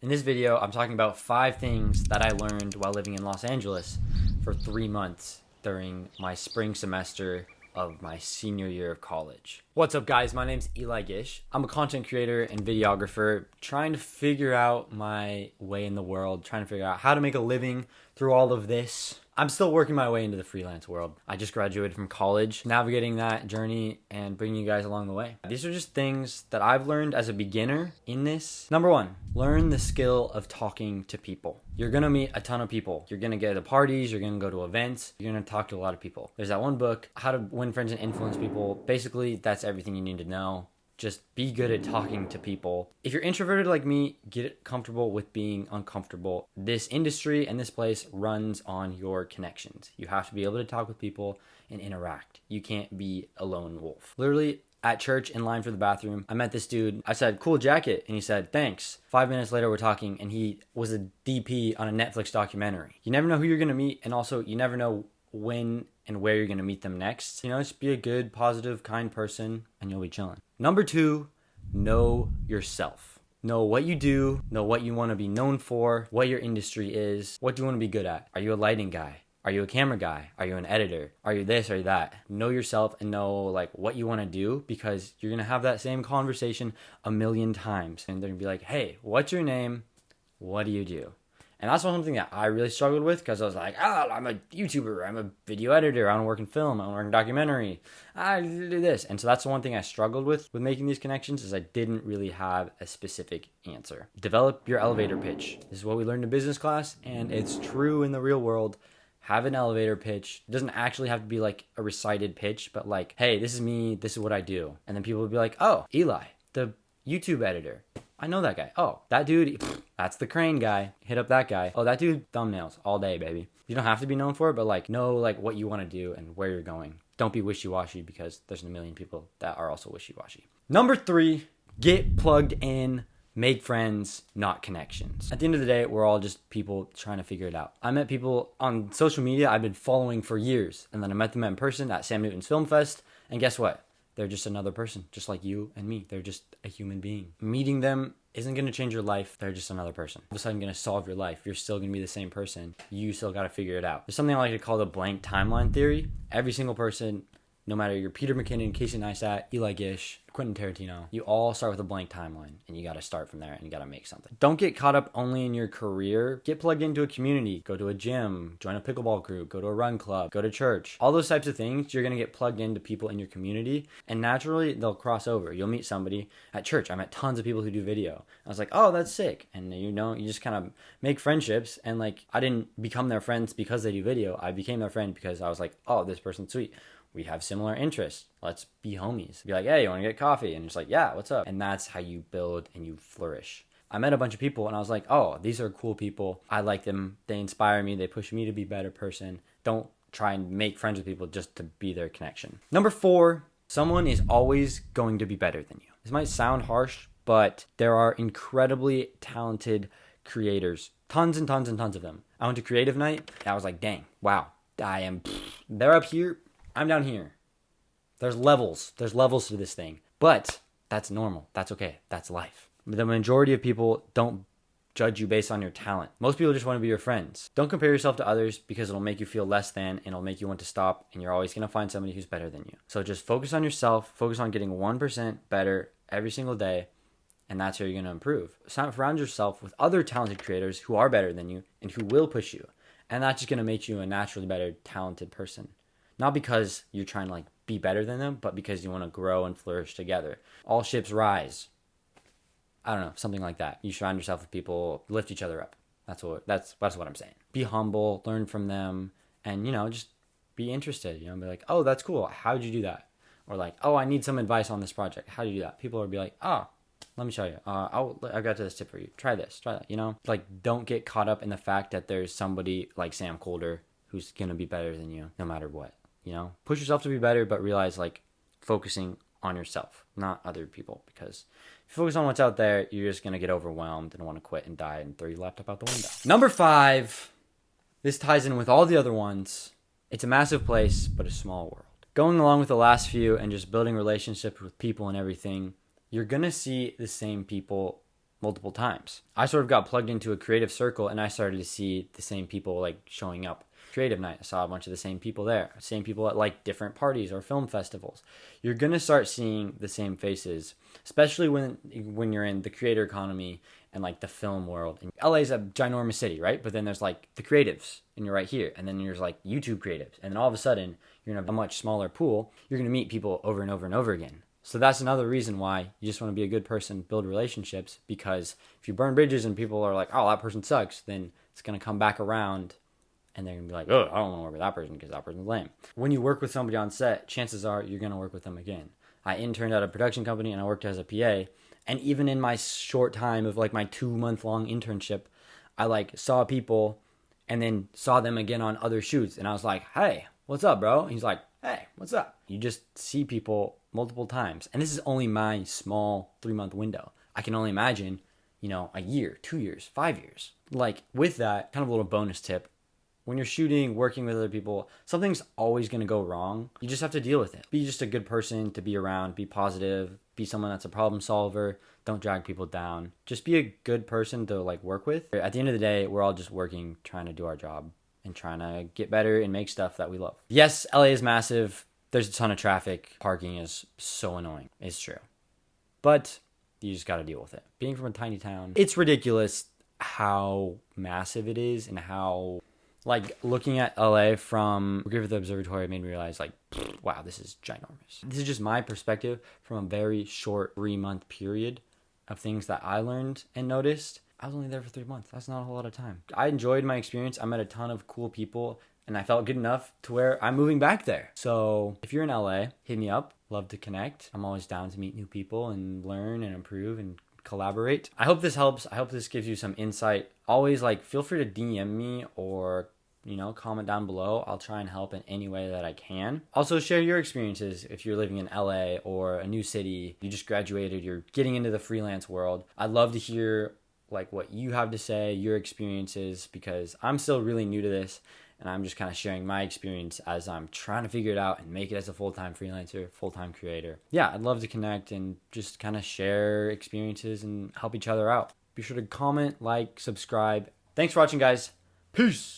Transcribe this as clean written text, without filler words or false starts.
In this video, I'm talking about 5 things that I learned while living in Los Angeles for 3 months during my spring semester of my senior year of college. What's up, guys? My name's Eli Gish. I'm a content creator and videographer trying to figure out my way in the world, trying to figure out how to make a living through all of this. I'm still working my way into the freelance world. I just graduated from college, navigating that journey and bringing you guys along the way. These are just things that I've learned as a beginner in this. Number 1, learn the skill of talking to people. You're gonna meet a ton of people. You're gonna get to parties, you're gonna go to events, you're gonna talk to a lot of people. There's that one book, How to Win Friends and Influence People. Basically, that's everything you need to know. Just be good at talking to people. If you're introverted like me, get comfortable with being uncomfortable. This industry and this place runs on your connections. You have to be able to talk with people and interact. You can't be a lone wolf. Literally, at church, in line for the bathroom, I met this dude. I said, "Cool jacket." And he said, "Thanks." 5 minutes later, we're talking, and he was a DP on a Netflix documentary. You never know who you're going to meet, and also you never know when and where you're going to meet them next. You know, just be a good, positive, kind person, and you'll be chilling. Number 2, know yourself. Know what you do, know what you want to be known for, what your industry is, what do you want to be good at. Are you a lighting guy? Are you a camera guy? Are you an editor? Are you this or that? Know yourself and know like what you want to do, because you're going to have that same conversation a million times. And they're going to be like, "Hey, what's your name? What do you do?" And that's something that I really struggled with, because I was like, I'm a YouTuber, I'm a video editor, I want to work in film, I want to work in documentary, I do this. And so that's the one thing I struggled with making these connections, is I didn't really have a specific answer. Develop your elevator pitch. This is what we learned in business class, and it's true in the real world. Have an elevator pitch. It doesn't actually have to be like a recited pitch, but like, "Hey, this is me, this is what I do." And then people will be like, "Oh, Eli, the YouTube editor. I know that guy. Oh, that dude, that's the crane guy. Hit up that guy. Oh, that dude, thumbnails all day, baby." You don't have to be known for it, but like know like what you want to do and where you're going. Don't be wishy-washy, because there's a million people that are also wishy-washy. Number 3, get plugged in. Make friends, not connections. At the end of the day, we're all just people trying to figure it out. I met people on social media I've been following for years, and then I met them in person at Sam Newton's Film Fest, and guess what? They're just another person, just like you and me. They're just a human being. Meeting them isn't going to change your life. They're just another person. All of a sudden going to solve your life. You're still going to be the same person. You still got to figure it out. There's something I like to call the blank timeline theory. Every single person, no matter you're Peter McKinnon, Casey Neistat, Eli Gish, Quentin Tarantino, you all start with a blank timeline, and you got to start from there, and you got to make something. Don't get caught up only in your career. Get plugged into a community. Go to a gym, join a pickleball group, go to a run club, go to church. All those types of things, you're going to get plugged into people in your community, and naturally they'll cross over. You'll meet somebody at church. I met tons of people who do video. I was like, "Oh, that's sick." And you just kind of make friendships, and like I didn't become their friends because they do video. I became their friend because I was like, "Oh, this person's sweet. We have similar interests. Let's be homies." Be like, "Hey, you want to get coffee?" And just like, "Yeah, what's up?" And that's how you build and you flourish. I met a bunch of people, and I was like, "Oh, these are cool people. I like them. They inspire me. They push me to be a better person." Don't try and make friends with people just to be their connection. Number 4, someone is always going to be better than you. This might sound harsh, but there are incredibly talented creators. Tons and tons and tons of them. I went to creative night, and I was like, dang, wow. They're up here. I'm down here. There's levels. There's levels to this thing. But that's normal. That's okay. That's life. The majority of people don't judge you based on your talent. Most people just want to be your friends. Don't compare yourself to others, because it'll make you feel less than, and it'll make you want to stop, and you're always going to find somebody who's better than you. So just focus on yourself. Focus on getting 1% better every single day, and that's how you're going to improve. Surround yourself with other talented creators who are better than you and who will push you. And that's just going to make you a naturally better, talented person. Not because you're trying to like be better than them, but because you want to grow and flourish together. All ships rise. I don't know, something like that. You surround yourself with people, lift each other up. That's what I'm saying. Be humble, learn from them, and just be interested. Be like, "Oh, that's cool. How'd you do that?" Or like, "Oh, I need some advice on this project. How'd you do that?" People will be like, "Oh, let me show you. I got this tip for you. Try this, try that." Like, don't get caught up in the fact that there's somebody like Sam Colder who's gonna be better than you, no matter what. Push yourself to be better, but realize like focusing on yourself, not other people, because if you focus on what's out there, you're just going to get overwhelmed and want to quit and die and throw your laptop out the window. Number 5, this ties in with all the other ones. It's a massive place, but a small world. Going along with the last few and just building relationships with people and everything, you're going to see the same people multiple times. I sort of got plugged into a creative circle and I started to see the same people like showing up. Creative night, I saw a bunch of the same people there, same people at like different parties or film festivals. You're gonna start seeing the same faces, especially when you're in the creator economy and like the film world. And LA is a ginormous city, right? But then there's like the creatives, and you're right here, and then there's like YouTube creatives, and then all of a sudden you're in a much smaller pool. You're gonna meet people over and over and over again. So that's another reason why you just want to be a good person, build relationships, because if you burn bridges and people are like, oh, that person sucks, then it's going to come back around and they're going to be like, oh, I don't want to work with that person because that person's lame. When you work with somebody on set, chances are you're going to work with them again. I interned at a production company and I worked as a PA. And even in my short time of like my 2-month-long internship, I like saw people and then saw them again on other shoots. And I was like, hey, what's up, bro? And he's like, hey, what's up? You just see people multiple times. And this is only my small 3-month window. I can only imagine, a year, 2 years, 5 years. Like with that, kind of a little bonus tip. When you're shooting, working with other people, something's always going to go wrong. You just have to deal with it. Be just a good person to be around. Be positive. Be someone that's a problem solver. Don't drag people down. Just be a good person to like work with. At the end of the day, we're all just working, trying to do our job and trying to get better and make stuff that we love. Yes, LA is massive. There's a ton of traffic. Parking is so annoying. It's true. But you just got to deal with it. Being from a tiny town, it's ridiculous how massive it is and how... Like, looking at LA from Griffith Observatory made me realize, like, wow, this is ginormous. This is just my perspective from a very short 3-month period of things that I learned and noticed. I was only there for 3 months. That's not a whole lot of time. I enjoyed my experience. I met a ton of cool people, and I felt good enough to where I'm moving back there. So if you're in LA, hit me up. Love to connect. I'm always down to meet new people and learn and improve and collaborate. I hope this helps. I hope this gives you some insight. Always, feel free to DM me or comment down below. I'll try and help in any way that I can. Also, share your experiences if you're living in LA or a new city, you just graduated, you're getting into the freelance world. I'd love to hear what you have to say, your experiences, because I'm still really new to this and I'm just kind of sharing my experience as I'm trying to figure it out and make it as a full-time freelancer, full-time creator. Yeah, I'd love to connect and just kind of share experiences and help each other out. Be sure to comment, subscribe. Thanks for watching, guys. Peace.